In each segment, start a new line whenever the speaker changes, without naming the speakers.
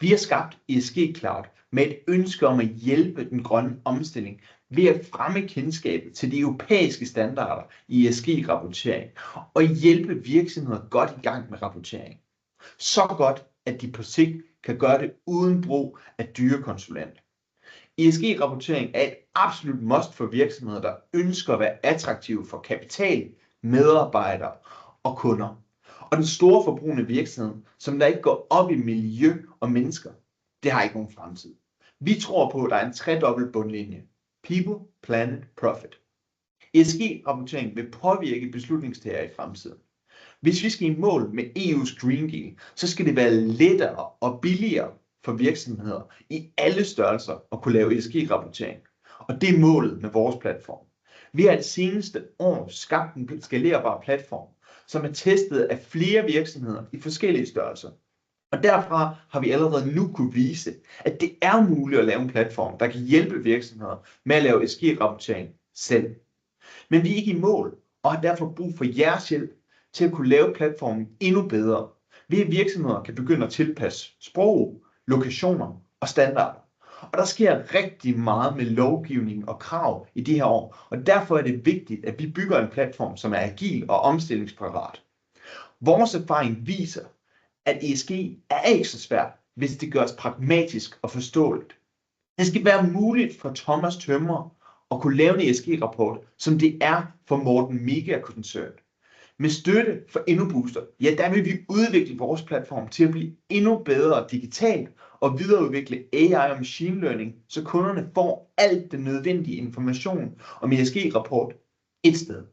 Vi har skabt ESG Cloud med et ønske om at hjælpe den grønne omstilling ved at fremme kendskabet til de europæiske standarder i ESG-rapportering og hjælpe virksomheder godt i gang med rapportering. Så godt, at de på sigt kan gøre det uden brug af dyre konsulenter. ESG-rapportering er et absolut must for virksomheder, der ønsker at være attraktive for kapital, medarbejdere og kunder. Og den store forbrugende virksomhed, som der ikke går op i miljø og mennesker, det har ikke nogen fremtid. Vi tror på, at der er en tredobbelt bundlinje. People, planet, profit. ESG-rapportering vil påvirke beslutningstagere i fremtiden. Hvis vi skal i mål med EU's Green Deal, så skal det være lettere og billigere for virksomheder i alle størrelser at kunne lave ESG-rapportering. Og det er målet med vores platform. Vi har det seneste år skabt en skalerbar platform, som er testet af flere virksomheder i forskellige størrelser. Og derfra har vi allerede nu kunne vise, at det er muligt at lave en platform, der kan hjælpe virksomheder med at lave ESG-rapportering selv. Men vi er ikke i mål, og har derfor brug for jeres hjælp til at kunne lave platformen endnu bedre, ved at virksomheder kan begynde at tilpasse sprog, lokationer og standarder. Og der sker rigtig meget med lovgivning og krav i de her år, og derfor er det vigtigt, at vi bygger en platform, som er agil og omstillingsparat. Vores erfaring viser, at ESG er ikke så svært, hvis det gøres pragmatisk og forståeligt. Det skal være muligt for Thomas Tømrer at kunne lave en ESG-rapport, som det er for Morten Mega-koncern. Med støtte for InnoBooster, ja, der vil vi udvikle vores platform til at blive endnu bedre digitalt og videreudvikle AI og machine learning, så kunderne får alt den nødvendige information om ESG-rapport et sted.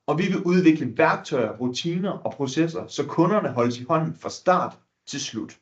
Og vi vil udvikle værktøjer, rutiner og processer, så kunderne holdes i hånden fra start til slut.